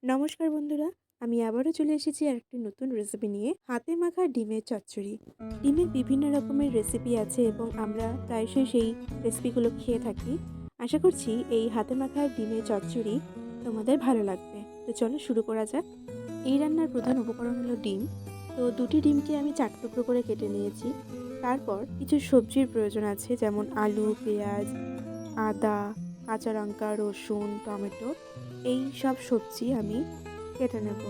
নমস্কার বন্ধুরা, আমি আবারও চলে এসেছি আরেকটি নতুন রেসিপি নিয়ে। হাতে মাখা ডিমের চচ্চড়ি। ডিমের বিভিন্ন রকমের রেসিপি আছে এবং আমরা প্রায়শই সেই রেসিপিগুলো খেয়ে থাকি। আশা করছি এই হাতে মাখা ডিমের চচ্চড়ি তোমাদের ভালো লাগবে। তো চলো শুরু করা যাক। এই রান্নার প্রধান উপকরণ হলো ডিম। তো দুটি ডিমকে আমি 4 টুকরো করে কেটে নিয়েছি। তারপর কিছু সবজির প্রয়োজন আছে, যেমন আলু, পেঁয়াজ, আদা, কাঁচা লঙ্কা, রসুন, টমেটো, এই সব সবজি আমি কেটে নেব।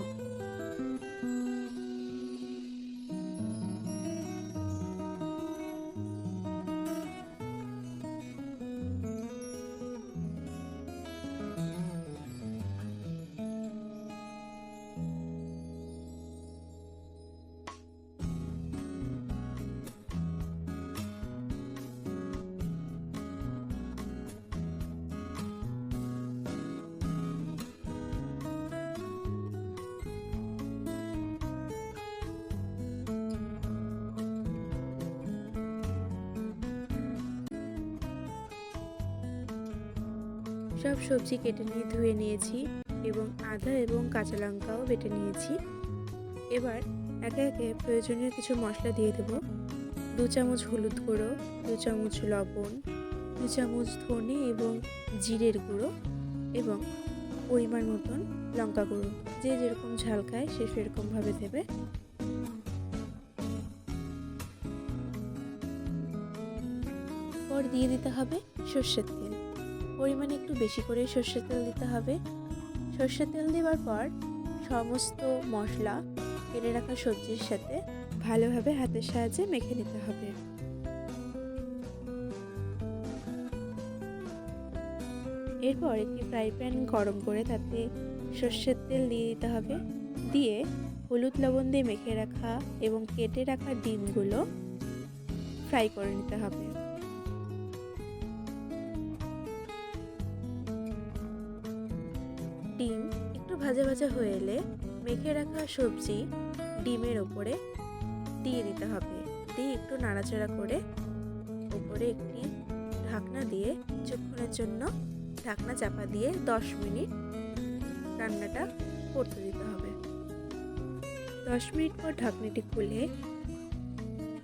সব সবজি কেটে নিয়ে ধুয়ে নিয়েছি এবং আদা এবং কাঁচা লঙ্কাও বেটে নিয়েছি। এবার একে একে প্রয়োজনীয় কিছু মশলা দিয়ে দেব। 2 চামচ হলুদ গুঁড়ো, 2 চামচ লবণ, 2 চামচ ধনে এবং জিরের গুঁড়ো এবং পরিমাণ মতন লঙ্কা গুঁড়ো। যে যেরকম ঝাল খায় সে সেরকমভাবে দেবে। পর দিয়ে দিতে হবে সর্ষের তেল। পরিমাণে একটু বেশি করে সর্ষের তেল দিতে হবে। সর্ষের তেল দেওয়ার পর সমস্ত মশলা কেটে রাখা সবজির সাথে ভালোভাবে হাতের সাহায্যে মেখে নিতে হবে। এরপর একটি ফ্রাই প্যান গরম করে তাতে সর্ষের তেল দিয়ে দিতে হবে। দিয়ে হলুদ লবণ দিয়ে মেখে রাখা এবং কেটে রাখা ডিমগুলো ফ্রাই করে নিতে হবে। ডিম একটু ভাজা ভাজা হয়ে এলে মেখে রাখা সবজি ডিমের ওপরে দিয়ে দিতে হবে। দিয়ে একটু নাড়াচাড়া করে ওপরে একটি ঢাকনা দিয়ে কিছুক্ষণের জন্য ঢাকনা চাপা দিয়ে 10 মিনিট রান্নাটা করতে দিতে হবে। 10 মিনিট পর ঢাকনাটি খুলে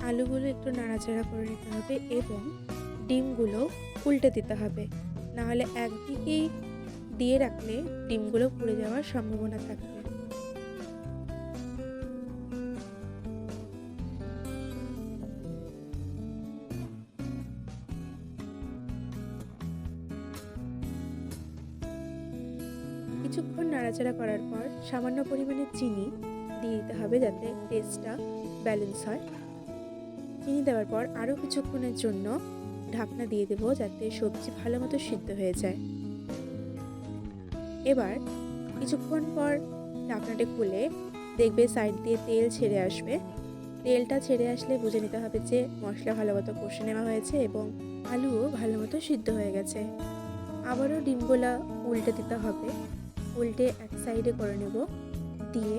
আলুগুলো একটু নাড়াচাড়া করে নিতে হবে এবং ডিমগুলো উল্টে দিতে হবে। নাহলে একদিকেই দিয়ে রাখলে ডিমগুলো পুড়ে যাওয়ার সম্ভাবনা থাকবে। কিছুক্ষণ নাড়াচাড়া করার পর সামান্য পরিমাণে চিনি দিয়ে দিতে হবে যাতে টেস্টটা ব্যালেন্স হয়। চিনি দেওয়ার পর আরও কিছুক্ষণের জন্য ঢাকনা দিয়ে দেবো যাতে সবজি ভালো মতো সিদ্ধ হয়ে যায়। এবার কিছুক্ষণ পর ঢাকনাটি খুলে দেখবে সাইড দিয়ে তেল ছেড়ে আসবে। তেলটা ছেড়ে আসলে বুঝে নিতে হবে যে মশলা ভালো মতো কষে নেওয়া হয়েছে এবং আলুও ভালো মতো সিদ্ধ হয়ে গেছে। আবারও ডিমগুলা উল্টে দিতে হবে। উল্টে এক সাইডে করে নেব। দিয়ে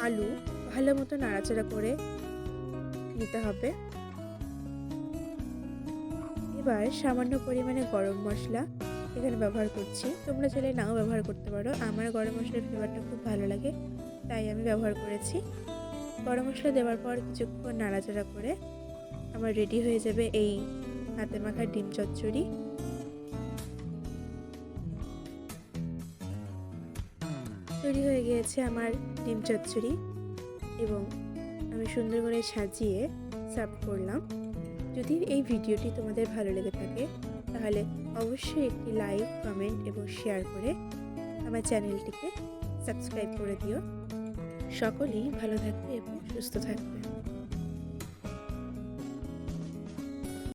আলু ভালো মতো নাড়াচাড়া করে নিতে হবে। এবার সামান্য পরিমাণে গরম মশলা এখানে ব্যবহার করছি। তোমরা চাইলে নাও ব্যবহার করতে পারো। আমার গরম মশলার ফ্লেভারটা খুব ভালো লাগে, তাই আমি ব্যবহার করেছি। গরম মশলা দেওয়ার পর কিছুক্ষণ নাড়াচাড়া করে আমার রেডি হয়ে যাবে এই হাতে মাখা ডিম চচ্চড়ি। তৈরি হয়ে গিয়েছে আমার ডিম চচ্চড়ি এবং আমি সুন্দর করে সাজিয়ে সার্ভ করলাম। যদি এই ভিডিওটি তোমাদের ভালো লেগে থাকে তাহলে অবশ্যই একটি লাইক, কমেন্ট এবং শেয়ার করে আমার চ্যানেলটিকে সাবস্ক্রাইব করে দিও। সকলেই ভালো থাকবে এবং সুস্থ থাকবে।